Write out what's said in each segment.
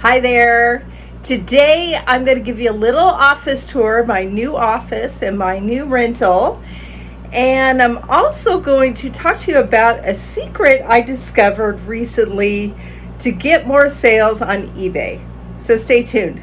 Hi there. Today I'm going to give you a little office tour of my new office and my new rental. And I'm also going to talk to you about a secret I discovered recently to get more sales on eBay. So stay tuned.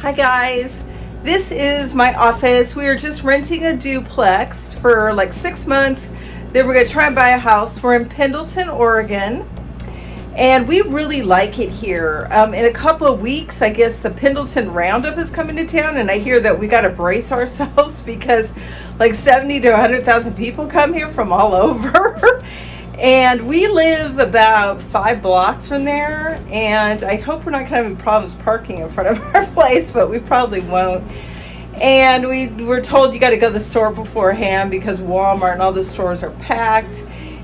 Hi guys, this is my office. We are just renting a duplex for like 6 months. Then we're going to try and buy a house. We're in Pendleton, Oregon, and we really like it here. In a couple of weeks, I guess the Pendleton Roundup is coming to town, and I hear that we got to brace ourselves because like 70 to 100,000 people come here from all over. And we live about 5 blocks from there, and I hope we're not going to have any problems parking in front of our place, but we probably won't. And we were told you got to go to the store beforehand because Walmart and all the stores are packed,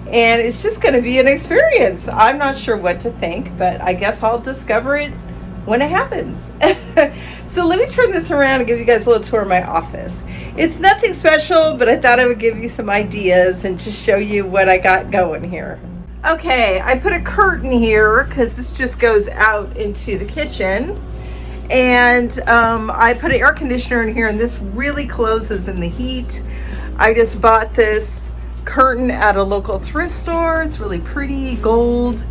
and it's just going to be an experience. I'm not sure what to think, but I guess I'll discover it when it happens. So let me turn this around and give you guys a little tour of my office. It's nothing special, but I thought I would give you some ideas and just show you what I got going here. Okay, I put a curtain here because this just goes out into the kitchen. And I put an air conditioner in here, and this really closes in the heat. I just bought this curtain at a local thrift store. It's really pretty, gold.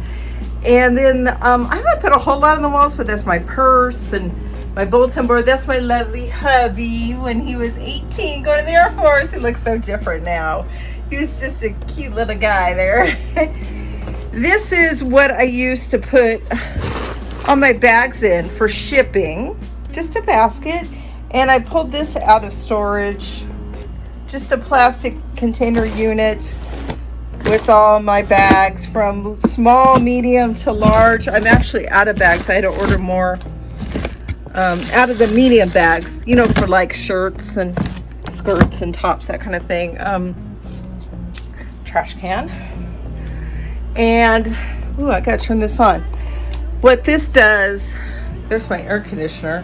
And then I haven't put a whole lot on the walls, but that's my purse and my bulletin board. That's my lovely hubby when he was 18 going to the Air Force. He looks so different now. He was just a cute little guy there. This is what I used to put all my bags in for shipping. Just a basket. And I pulled this out of storage. Just a plastic container unit with all my bags from small, medium to large. I'm actually out of bags. I had to order more out of the medium bags, you know, for like shirts and skirts and tops, that kind of thing. Trash can. And, ooh, I gotta turn this on. What this does, there's my air conditioner.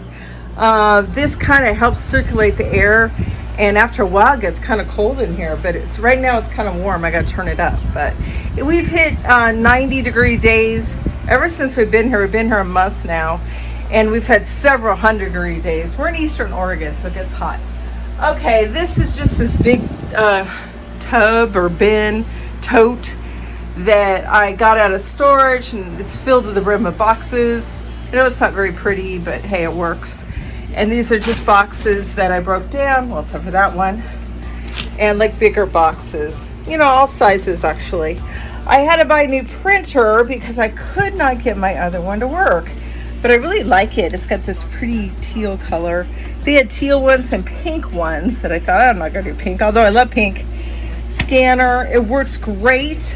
This kind of helps circulate the air. And after a while, it gets kind of cold in here, but it's right now it's kind of warm. I got to turn it up. But we've hit 90-degree days ever since we've been here. We've been here a month now, and we've had several 100-degree days. We're in Eastern Oregon, so it gets hot. Okay, this is just this big tub or bin, tote that I got out of storage, and it's filled to the brim with boxes. I know it's not very pretty, but hey, it works. And these are just boxes that I broke down, well, except for that one, and like bigger boxes, you know, all sizes actually. I had to buy a new printer because I could not get my other one to work, but I really like it. It's got this pretty teal color. They had teal ones and pink ones that I thought, I'm not gonna do pink, although I love pink. Scanner, it works great.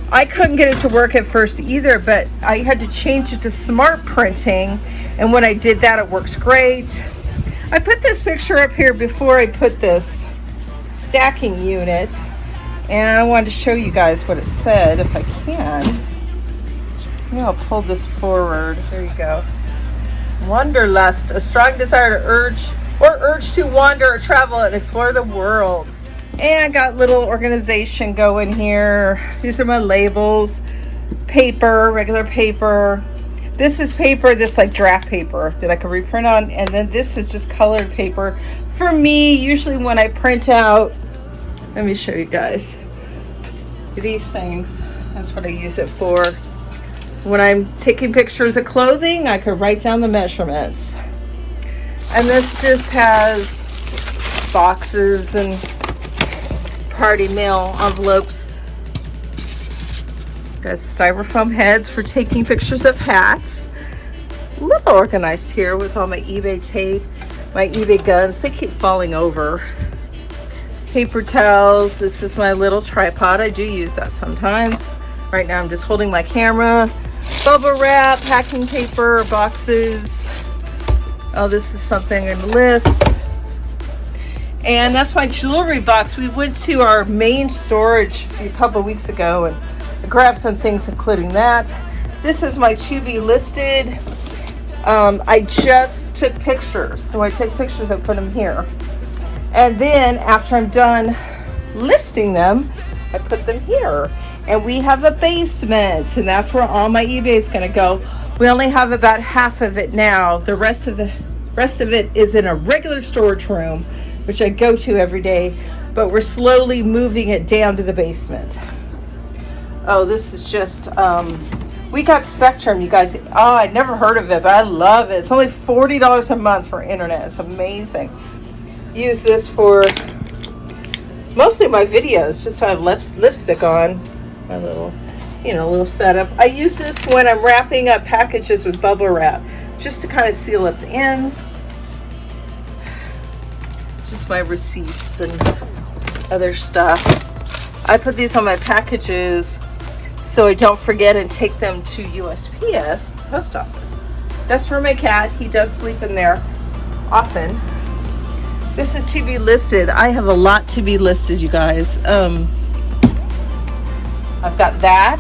I couldn't get it to work at first either, but I had to change it to smart printing, and when I did that, it works great. I put this picture up here before I put this stacking unit, and I wanted to show you guys what it said, if I can. Maybe I'll pull this forward. Here you go. Wanderlust, a strong desire to urge to wander or travel and explore the world. And I got little organization going here. These are my labels. Paper, regular paper. This is paper, this like draft paper that I can reprint on. And then this is just colored paper. For me, usually when I print out, let me show you guys. These things, that's what I use it for. When I'm taking pictures of clothing, I could write down the measurements. And this just has boxes and party mail envelopes. Got styrofoam heads for taking pictures of hats. A little organized here with all my eBay tape, my eBay guns. They keep falling over. Paper towels. This is my little tripod. I do use that sometimes. Right now I'm just holding my camera. Bubble wrap, packing paper, boxes, Oh, this is something in the list. And that's my jewelry box. We went to our main storage a couple weeks ago and I grabbed some things, including that. This is my to be listed. I just took pictures. So I take pictures, I put them here. And then after I'm done listing them, I put them here. And we have a basement, and that's where all my eBay is going to go. We only have about half of it now. The rest of it is in a regular storage room, which I go to every day, but we're slowly moving it down to the basement. Oh, this is just, we got Spectrum, you guys. Oh, I'd never heard of it, but I love it. It's only $40 a month for internet. It's amazing. Use this for mostly my videos, just so I have lipstick on. My little, little setup. I use this when I'm wrapping up packages with bubble wrap, just to kind of seal up the ends. Just my receipts and other stuff. I put these on my packages so I don't forget and take them to USPS, post office. That's for my cat. He does sleep in there often. This is to be listed. I have a lot to be listed, you guys. I've got that.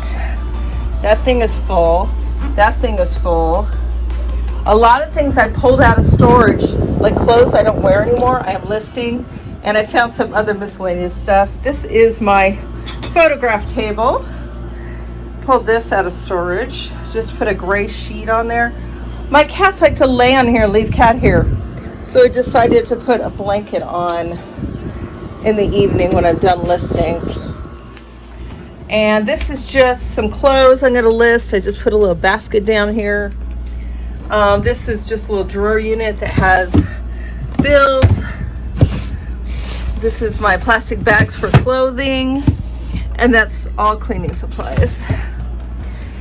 That thing is full. That thing is full. A lot of things I pulled out of storage, like clothes I don't wear anymore, I am listing. And I found some other miscellaneous stuff. This is my photograph table. Pulled this out of storage. Just put a gray sheet on there. My cats like to lay on here and leave cat hair. So I decided to put a blanket on in the evening when I'm done listing. And this is just some clothes I'm going to list. I just put a little basket down here. This is just a little drawer unit that has bills. This is my plastic bags for clothing. And that's all cleaning supplies.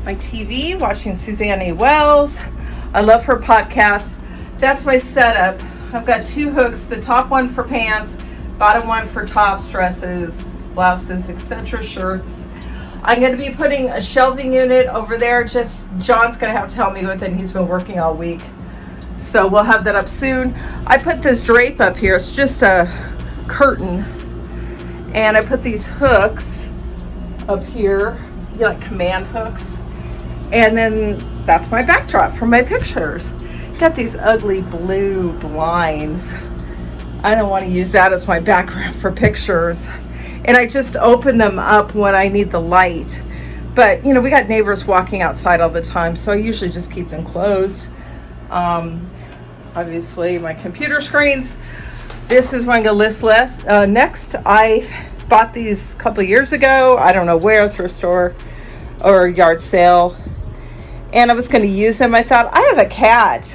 My TV, watching Suzanne A. Wells. I love her podcast. That's my setup. I've got 2 hooks, the top one for pants, bottom one for tops, dresses, blouses, etc., shirts. I'm going to be putting a shelving unit over there. Just John's going to have to help me with it. He's been working all week. So we'll have that up soon. I put this drape up here. It's just a curtain. And I put these hooks up here, like command hooks. And then that's my backdrop for my pictures. Got these ugly blue blinds. I don't want to use that as my background for pictures. And I just open them up when I need the light. But, we got neighbors walking outside all the time, so I usually just keep them closed. Obviously, my computer screens. This is what I'm going to list next. I bought these a couple years ago. I don't know where, thrift store or yard sale. And I was going to use them. I thought, I have a cat.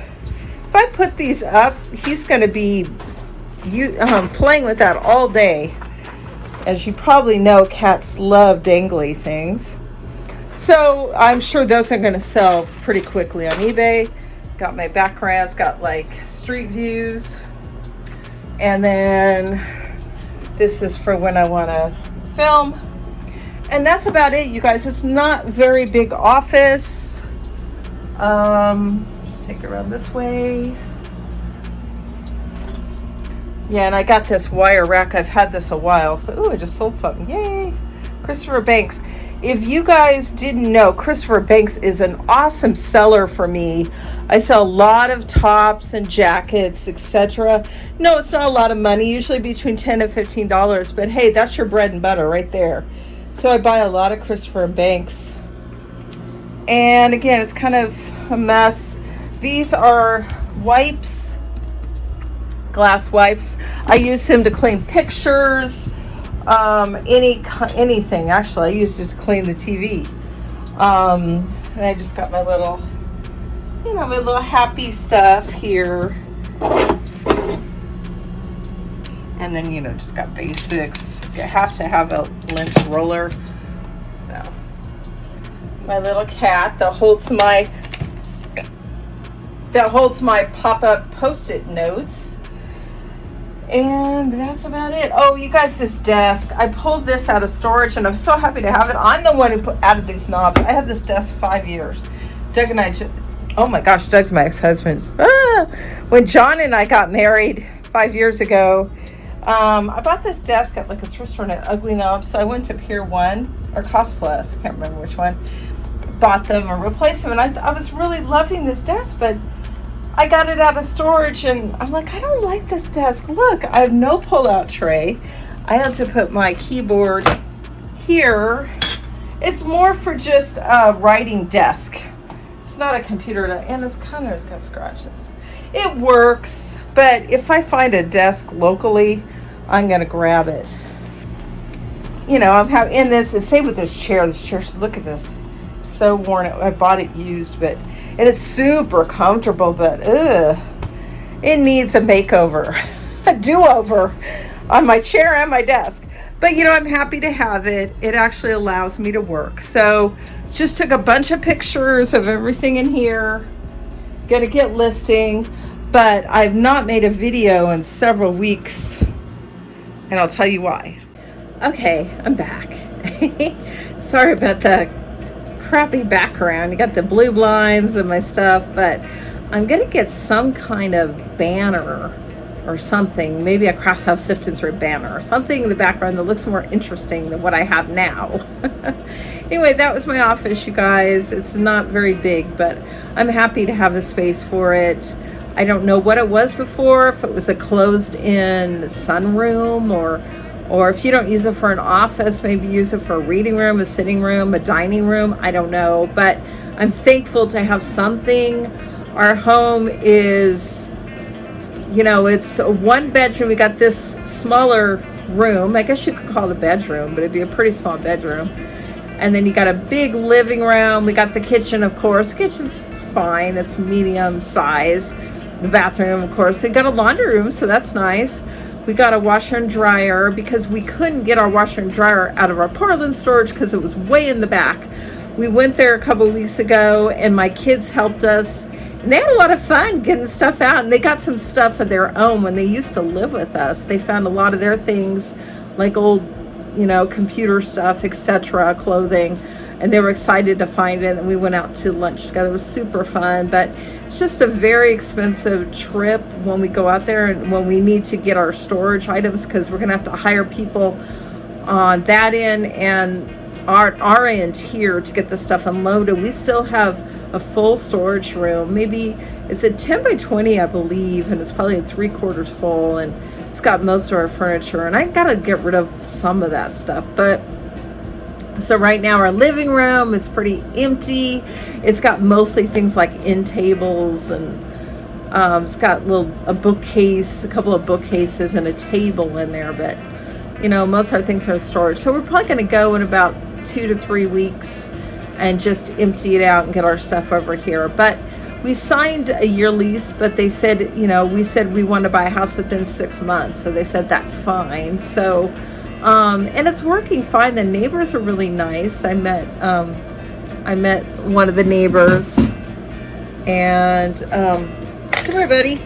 If I put these up, he's going to be playing with that all day. As you probably know, cats love dangly things. So I'm sure those are going to sell pretty quickly on eBay. Got my backgrounds, got like street views. And then this is for when I want to film. And that's about it, you guys. It's not very big office. Just take it around this way. Yeah, and I got this wire rack. I've had this a while. So, ooh, I just sold something. Yay. Christopher Banks. If you guys didn't know, Christopher Banks is an awesome seller for me. I sell a lot of tops and jackets, etc. No, it's not a lot of money, usually between $10 and $15. But hey, that's your bread and butter right there. So I buy a lot of Christopher Banks. And again, it's kind of a mess. These are wipes. Glass wipes. I use them to clean pictures, anything. Actually, I used it to clean the TV. And I just got my little, my little happy stuff here. And then, just got basics. You have to have a lint roller. So, my little cat that holds my pop-up Post-it notes. And that's about it. Oh, you guys, this desk. I pulled this out of storage, and I'm so happy to have it. I'm the one who added these knobs. I had this desk 5 years. Doug and I oh my gosh, Doug's my ex-husband. When John and I got married 5 years ago, I bought this desk at like a thrift store in Ugly Knob. So I went to Pier 1 or Cost Plus, I can't remember which one, bought them or replaced them. And I was really loving this desk, but I got it out of storage and I'm like, I don't like this desk. Look, I have no pull-out tray. I had to put my keyboard here. It's more for just a writing desk. It's not a computer, and it's got scratches. It works, but if I find a desk locally, I'm gonna grab it. You know, I'm having in this. Same with this chair. Look at this, so worn out. I bought it used, but and it's super comfortable. But it needs a makeover, a do-over on my chair and my desk. But you know, I'm happy to have it. It actually allows me to work. So just took a bunch of pictures of everything in here. Gonna get listing, but I've not made a video in several weeks, and I'll tell you why. Okay, I'm back. Sorry about the crappy background. You got the blue blinds and my stuff, but I'm gonna get some kind of banner or something, maybe a cross-house sifting through banner or something in the background that looks more interesting than what I have now. Anyway, that was my office, you guys. It's not very big, but I'm happy to have a space for it. I don't know what it was before, if it was a closed-in sunroom, or if you don't use it for an office, maybe use it for a reading room, a sitting room, a dining room. I don't know, but I'm thankful to have something. Our home is, you know, it's a 1 bedroom. We got this smaller room. I guess you could call it a bedroom, but it'd be a pretty small bedroom. And then you got a big living room. We got the kitchen, of course. The kitchen's fine. It's medium size. The bathroom, of course. We got a laundry room, so that's nice. We got a washer and dryer because we couldn't get our washer and dryer out of our Portland storage because it was way in the back. We went there a couple weeks ago, and my kids helped us. And they had a lot of fun getting stuff out, and they got some stuff of their own when they used to live with us. They found a lot of their things, like old, you know, computer stuff, etc., clothing, and they were excited to find it. And we went out to lunch together. It was super fun, but it's just a very expensive trip when we go out there and when we need to get our storage items, because we're gonna have to hire people on that end and our end here to get the stuff unloaded. We still have a full storage room. Maybe it's a 10 by 20, I believe, and it's probably 3/4 full, and it's got most of our furniture, and I gotta get rid of some of that stuff. But so right now our living room is pretty empty. It's got mostly things like end tables, and it's got a bookcase, a couple of bookcases, and a table in there, but you know, most of our things are storage. So we're probably gonna go in about 2 to 3 weeks and just empty it out and get our stuff over here. But we signed a year lease, but they said, you know, we said we want to buy a house within 6 months. So they said that's fine. So, and it's working fine. The neighbors are really nice. I met one of the neighbors, and come here, buddy.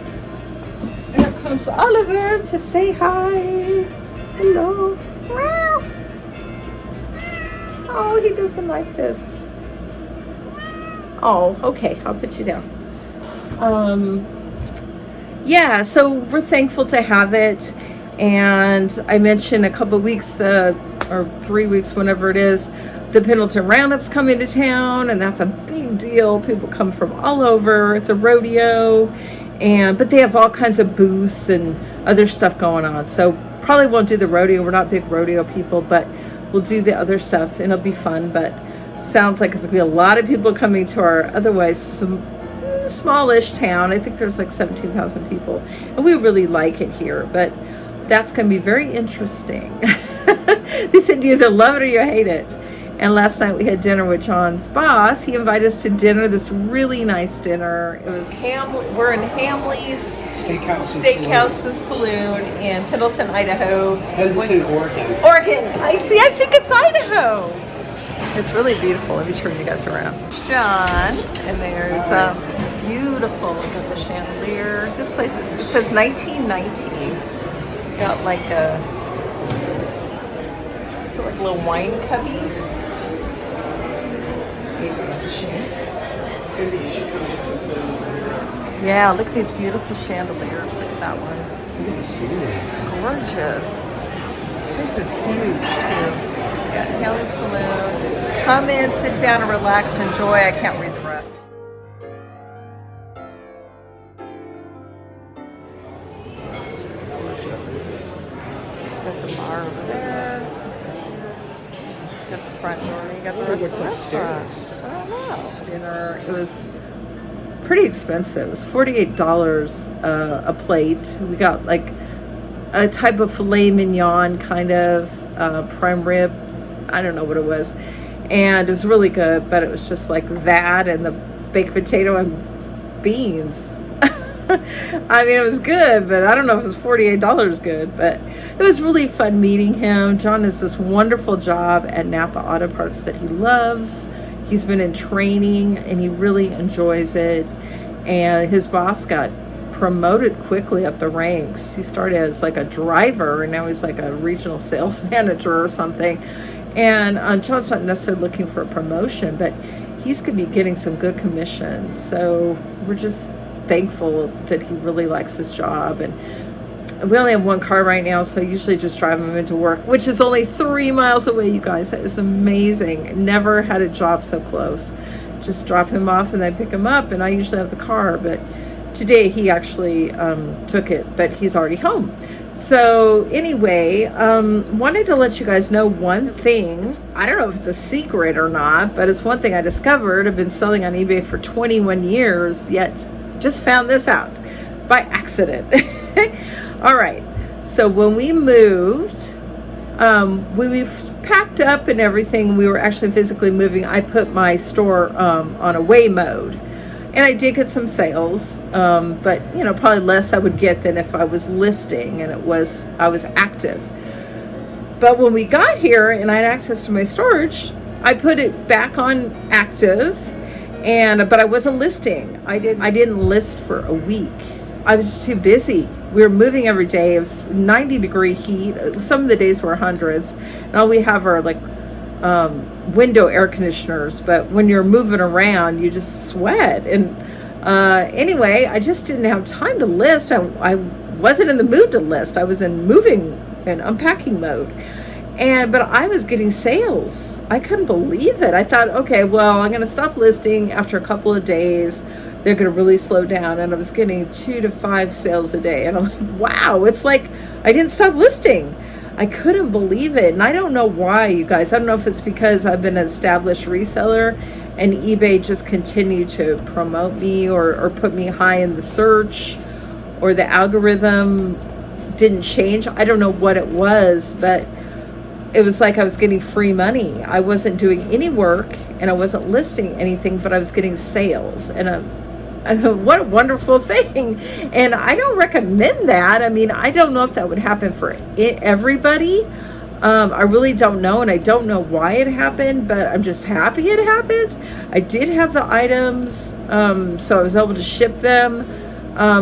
Here comes Oliver to say hi. Hello. Meow. Oh, he doesn't like this. Oh, okay, I'll put you down. Yeah, so we're thankful to have it. And I mentioned a couple weeks, or 3 weeks, whenever it is, the Pendleton Roundup's coming to town, and that's a big deal. People come from all over. It's a rodeo, but they have all kinds of booths and other stuff going on. So probably won't do the rodeo. We're not big rodeo people, but we'll do the other stuff, and it'll be fun. But sounds like it's gonna be a lot of people coming to our otherwise smallish town. I think there's like 17,000 people, and we really like it here, but that's gonna be very interesting. They said you either love it or you hate it. And last night we had dinner with John's boss. He invited us to dinner, this really nice dinner. It was we're in Hamley's Steakhouse and Saloon in Pendleton, Idaho. Pendleton, Oregon. Oregon. I think it's Idaho. It's really beautiful. Let me turn you guys around. John, and there's beautiful. Look at the chandelier. This place it says 1919. Got like like little wine cubbies. Easy machine. Cindy, you should come get some food. Yeah, look at these beautiful chandeliers. Look at that one. Look at the ceilings. Gorgeous. This place is huge too. Yeah, Haley Saloon. Come in, sit down and relax, enjoy. I can't read the rest. It's just gorgeous. Got the bar over there. Got the front door. You got the rest of the restaurant. I don't know. Dinner. It was pretty expensive. It was $48 a plate. We got like a type of filet mignon, kind of prime rib. I don't know what it was, and it was really good. But it was just like that and the baked potato and beans. I mean, it was good, but I don't know if it was $48 good. But it was really fun meeting him. John has this wonderful job at Napa Auto Parts that he loves. He's been in training and he really enjoys it. And his boss got promoted quickly up the ranks. He started as like a driver and now he's like a regional sales manager or something. And John's not necessarily looking for a promotion, but he's going to be getting some good commissions. So we're just thankful that he really likes his job. And we only have one car right now, so I usually just drive him into work, which is only 3 miles away, you guys. That is amazing. Never had a job so close. Just drop him off and then pick him up, and I usually have the car, but today he actually took it, but he's already home. So anyway, wanted to let you guys know one thing. I don't know if it's a secret or not, but it's one thing I discovered. I've been selling on eBay for 21 years, yet just found this out by accident. All right, so when we moved, when we packed up and everything, we were actually physically moving, I put my store on away mode. And I did get some sales, but you know, probably less I would get than if I was listing and I was active. But when we got here and I had access to my storage, I put it back on active, but I wasn't listing. I didn't list for a week. I was too busy. We were moving every day. It was 90-degree heat. Some of the days were hundreds. And all we have are like window air conditioners. But when you're moving around, you just sweat. And anyway, I just didn't have time to list. I wasn't in the mood to list. I was in moving and unpacking mode. But I was getting sales. I couldn't believe it. I thought, okay, well, I'm going to stop listing after a couple of days. They're going to really slow down. And I was getting 2 to 5 sales a day. And I'm like, wow, it's like I didn't stop listing. I couldn't believe it. And I don't know why, you guys. I don't know if it's because I've been an established reseller and eBay just continued to promote me or put me high in the search, or the algorithm didn't change. I don't know what it was, but it was like I was getting free money. I wasn't doing any work and I wasn't listing anything, but I was getting sales. And what a wonderful thing. And I don't recommend that. I mean, I don't know if that would happen for everybody. I really don't know, and I don't know why it happened, but I'm just happy it happened. I did have the items, so I was able to ship them.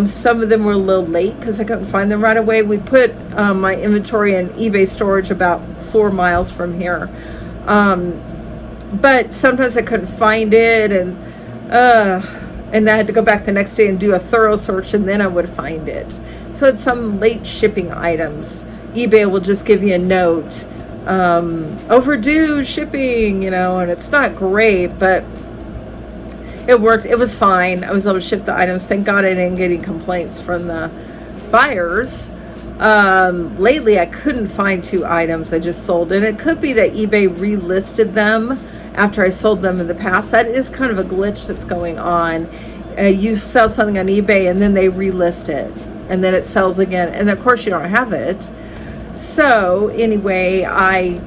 Some of them were a little late because I couldn't find them right away. We put my inventory in eBay storage about 4 miles from here. But sometimes I couldn't find it, and I had to go back the next day and do a thorough search, and then I would find it. So it's some late shipping items. eBay will just give you a note, overdue shipping, and it's not great, but it worked. It was fine. I was able to ship the items. Thank God I didn't get any complaints from the buyers. Lately, I couldn't find 2 items I just sold, and it could be that eBay relisted them after I sold them in the past. That is kind of a glitch that's going on. You sell something on eBay and then they relist it, and then it sells again, and of course you don't have it. So anyway, I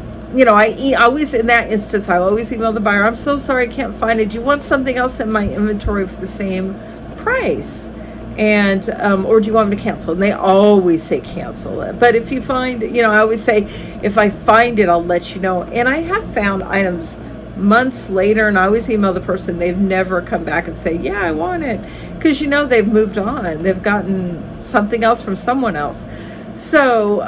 always, in that instance, I always email the buyer, I'm so sorry I can't find it. Do you want something else in my inventory for the same price? And or do you want me to cancel? And they always say cancel it. But if you find, I always say, if I find it, I'll let you know. And I have found items months later, and I always email the person. They've never come back and say, yeah, I want it, because they've moved on. They've gotten something else from someone else. So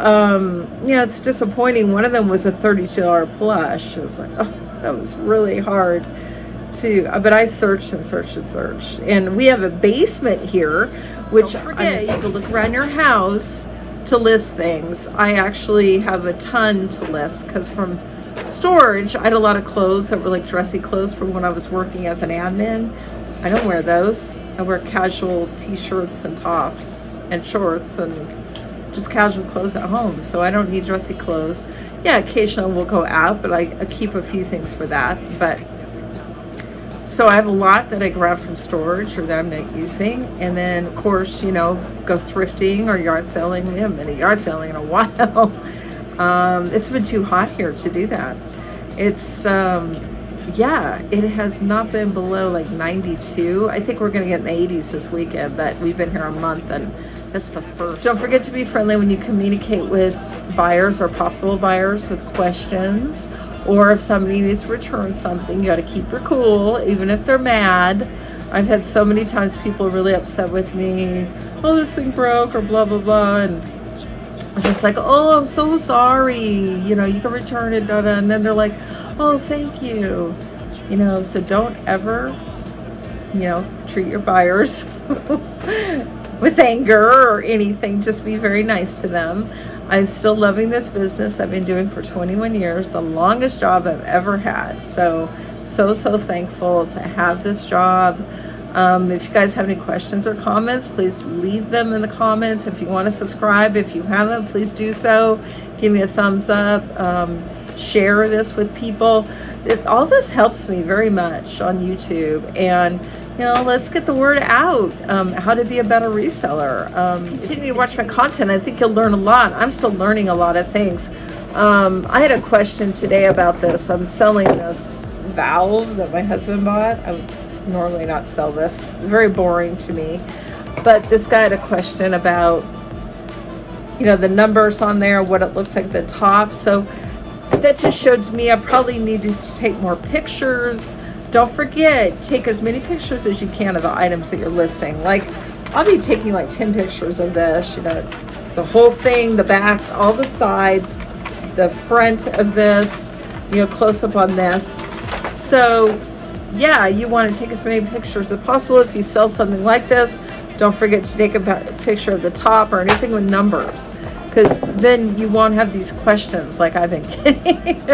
it's disappointing. One of them was a $32 plush. It was like, oh, that was really hard to, but I searched and searched and searched. And we have a basement here, which don't forget, you can look around your house to list things. I actually have a ton to list because from storage, I had a lot of clothes that were like dressy clothes from when I was working as an admin. I don't wear those. I wear casual t-shirts and tops and shorts and just casual clothes at home. So I don't need dressy clothes. Yeah, occasionally we'll go out, but I keep a few things for that. But so I have a lot that I grab from storage or that I'm not using. And then of course, you know, go thrifting or yard selling. We haven't been to yard selling in a while. It's been too hot here to do that. It's, yeah, it has not been below like 92. I think we're going to get in the 80s this weekend, but we've been here a month and that's the first. Don't forget to be friendly when you communicate with buyers or possible buyers with questions, or if somebody needs to return something, you got to keep your cool, even if they're mad. I've had so many times people really upset with me. Oh, this thing broke or blah, blah, blah. And I'm just like, oh, I'm so sorry. You know, you can return it, da, da. And then they're like, oh, thank you. You know, so don't ever, you know, treat your buyers with anger or anything. Just be very nice to them. I'm still loving this business I've been doing for 21 years, the longest job I've ever had. So thankful to have this job. If you guys have any questions or comments, please leave them in the comments. If you want to subscribe, if you haven't, please do so. Give me a thumbs up. Share this with people. All this helps me very much on YouTube. And you know, let's get the word out, how to be a better reseller. Continue to watch my content. I think you'll learn a lot. I'm still learning a lot of things. I had a question today about this. I'm selling this valve that my husband bought. I would normally not sell this. Very boring to me. But this guy had a question about, you know, the numbers on there, what it looks like at the top. So that just showed to me I probably needed to take more pictures. Don't forget, take as many pictures as you can of the items that you're listing. Like, I'll be taking like 10 pictures of this, you know, the whole thing, the back, all the sides, the front of this, you know, close up on this. So, yeah, you want to take as many pictures as possible. If you sell something like this, don't forget to take a picture of the top or anything with numbers, because then you won't have these questions like I've been getting.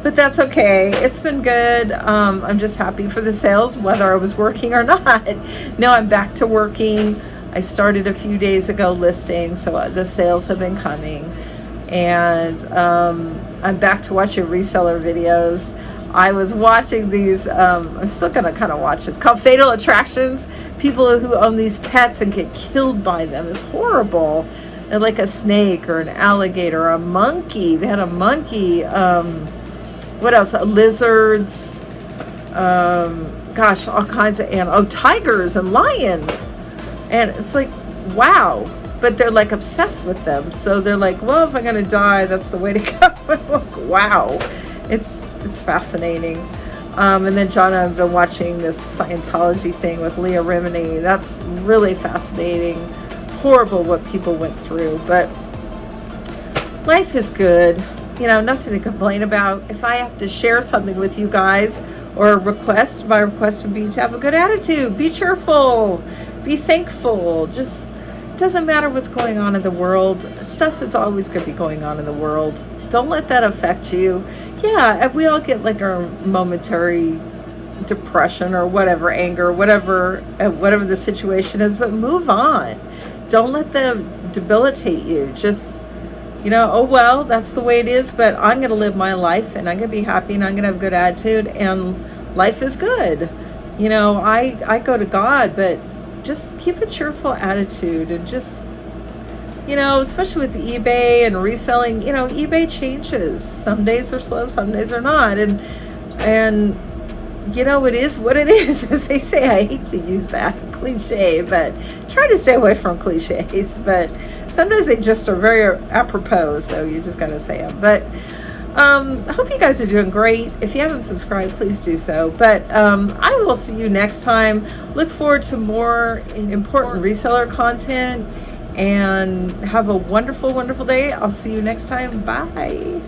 But that's okay. It's been good. I'm just happy for the sales, whether I was working or not. Now I'm back to working. I started a few days ago listing, so the sales have been coming. And I'm back to watching reseller videos. I was watching these, I'm still gonna kind of watch it. It's called Fatal Attractions. People who own these pets and get killed by them. It's horrible. And like a snake or an alligator or a monkey. They had a monkey. What else? Lizards. Gosh, all kinds of animals. Oh, tigers and lions. And it's like, wow. But they're like obsessed with them. So they're like, well, if I'm gonna die, that's the way to go. I'm like, wow. It's fascinating. And then John and I have been watching this Scientology thing with Leah Remini. That's really fascinating. Horrible what people went through, but life is good. You know, nothing to complain about. If I have to share something with you guys or a request, my request would be to have a good attitude, be cheerful, be thankful. Just doesn't matter what's going on in the world. Stuff is always going to be going on in the world. Don't let that affect you. Yeah, we all get like our momentary depression or whatever, anger, whatever the situation is, but move on. Don't let them debilitate you. Just, you know, oh, well, that's the way it is, but I'm going to live my life and I'm going to be happy and I'm going to have a good attitude and life is good. You know, I go to God, but just keep a cheerful attitude and just, you know, especially with eBay and reselling, you know, eBay changes. Some days are slow, some days are not. And you know, it is what it is, as they say. I hate to use that cliche, but try to stay away from cliches. But sometimes they just are very apropos, so you just got to say them. But I hope you guys are doing great. If you haven't subscribed, please do so. But I will see you next time. Look forward to more important reseller content. And have a wonderful, wonderful day. I'll see you next time. Bye.